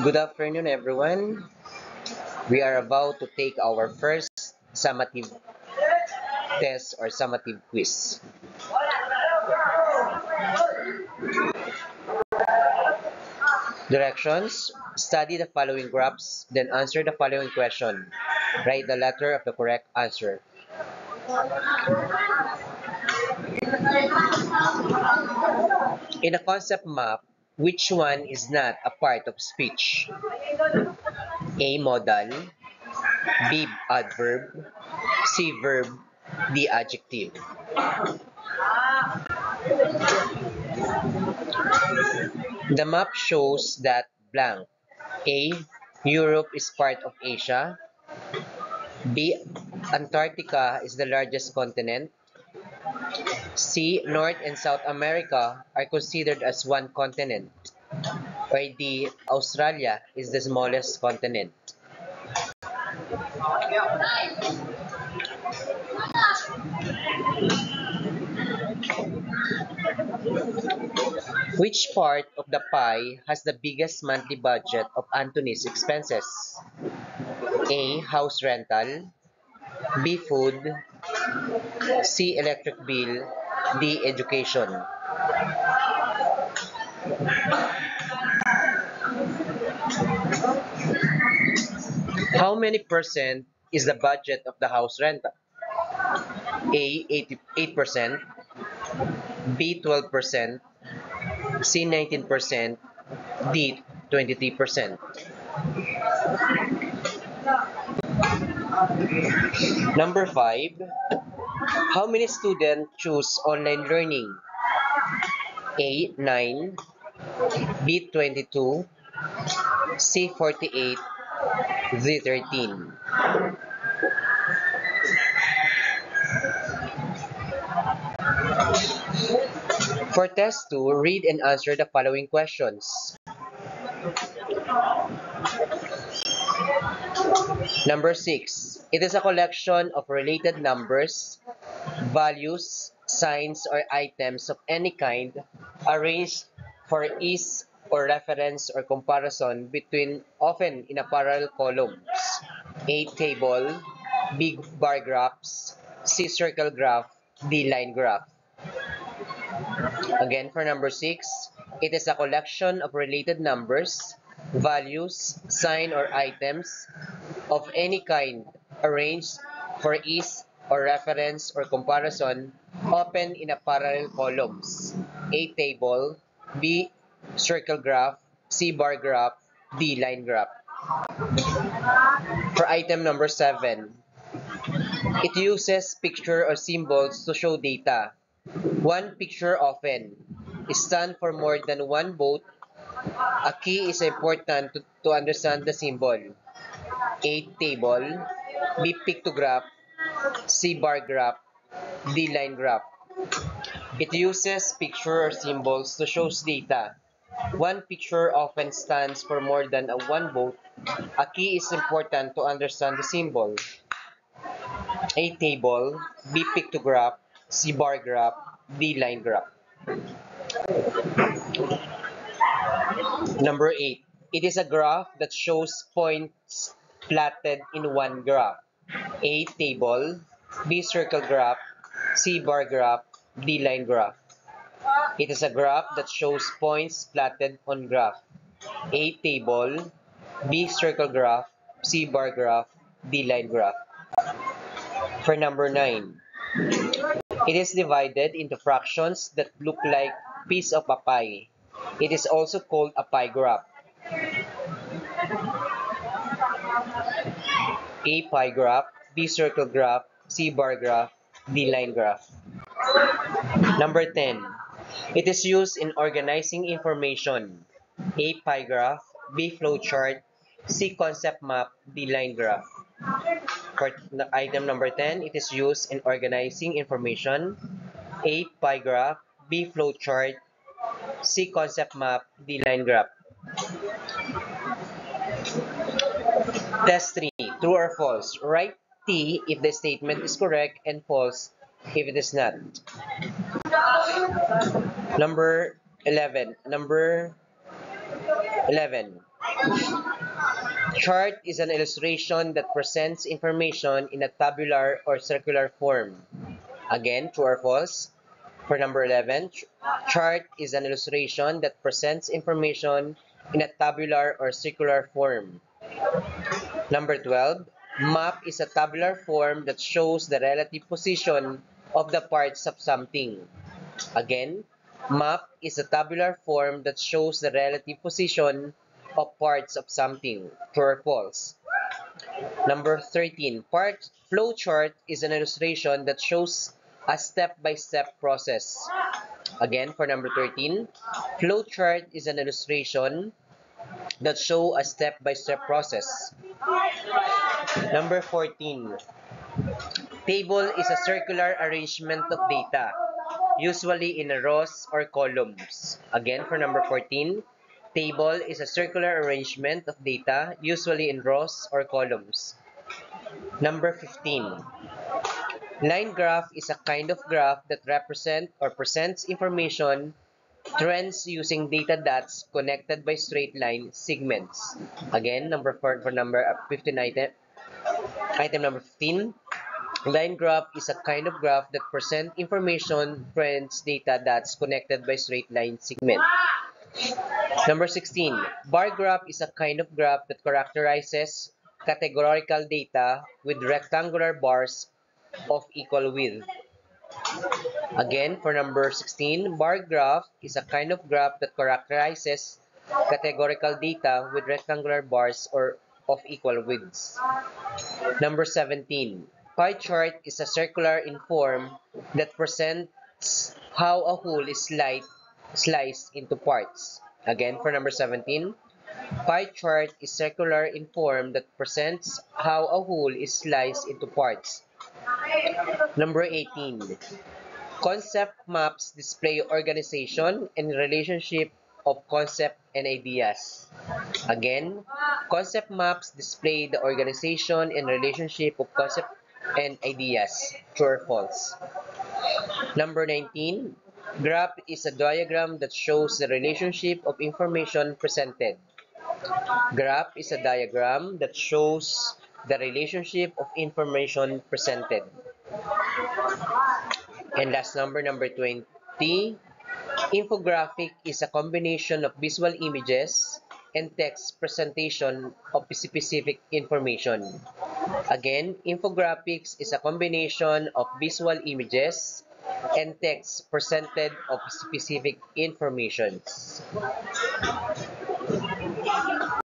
Good afternoon, everyone. We are about to take our first summative test or summative quiz. Directions: study the following graphs, then answer the following question. Write the letter of the correct answer. In a concept map, which one is not a part of speech? A. Modal, B. Adverb, C. Verb, D. Adjective. The map shows that blank. A. Europe is part of Asia. B. Antarctica is the largest continent. C. North and South America are considered as one continent. Or D. Australia is the smallest continent. Which part of the pie has the biggest monthly budget of Anthony's expenses? A. House rental. B. Food. C. Electric bill. D. Education. How many percent is the budget of the house rental? A. 88%. B. 12%. C. 19%. D. 23%. Number 5. How many students choose online learning? A. 9. B. 22. C. 48. D. 13. For test 2, read and answer the following questions. Number 6. It is a collection of related numbers, values, signs, or items of any kind arranged for ease or reference or comparison between, often in a parallel columns. A. Table. B. Bar graphs. C. Circle graph. D. Line graph. Again, for number 6, it is a collection of related numbers, values, sign, or items of any kind arranged for ease or reference or comparison, often in a parallel columns. A. Table. B. Circle graph. C. Bar graph. D. Line graph. For item number 7, it uses picture or symbols to show data. One picture often stand for more than one vote. A key is important to understand the symbol. A. Table. B. Pictograph. C. Bar graph. D. Line graph. It uses picture or symbols to show data. One picture often stands for more than one vote. A key is important to understand the symbol. A. Table. B. Pictograph. C. Bar graph. D. Line graph. Number 8. It is a graph that shows points plotted in one graph. A. Table. B. Circle graph. C. Bar graph. D. Line graph. It is a graph that shows points plotted on graph. A. Table. B. Circle graph. C. Bar graph. D. Line graph. For number 9. It is divided into fractions that look like piece of a pie. It is also called a pie graph. A. Pie graph. B. Circle graph. C. Bar graph. D. Line graph. Number 10. It is used in organizing information. A. Pie graph. B. Flowchart. C. Concept map. D. Line graph. For item number 10, it is used in organizing information. A. Pie graph. B. Flowchart. C. Concept map. D. Line graph. Test 3. True or false? Write T if the statement is correct and false if it is not. Number 11. Number 11. Chart is an illustration that presents information in a tabular or circular form. Again, true or false? For number 11, chart is an illustration that presents information in a tabular or circular form. Number 12, map is a tabular form that shows the relative position of the parts of something. Again, map is a tabular form that shows the relative position of parts of something. True or false? Number 13, flow chart is an illustration that shows a step-by-step process. Again, for number 13, flow chart is an illustration that shows a step-by-step process. Number 14, table is a circular arrangement of data, usually in rows or columns. Again, for number 14, table is a circular arrangement of data, usually in rows or columns. Number 15, line graph is a kind of graph that represents or presents information trends using data dots connected by straight line segments. Again, number 4 for number 15 item. Item number 15. Line graph is a kind of graph that presents information trends data dots connected by straight line segment. Number 16. Bar graph is a kind of graph that characterizes categorical data with rectangular bars of equal width. Again, for number 16, bar graph is a kind of graph that characterizes categorical data with rectangular bars or of equal widths. Number 17, pie chart is a circular in form that presents how a whole is sliced into parts. Again, for number 17, pie chart is circular in form that presents how a whole is sliced into parts. Number 18, concept maps display organization and relationship of concept and ideas. Again, concept maps display the organization and relationship of concept and ideas. True or false? Number 19, graph is a diagram that shows the relationship of information presented. Graph is a diagram that shows the relationship of information presented. And last number 20, infographic is a combination of visual images and text presentation of specific information. Again, infographics is a combination of visual images and text presented of specific information.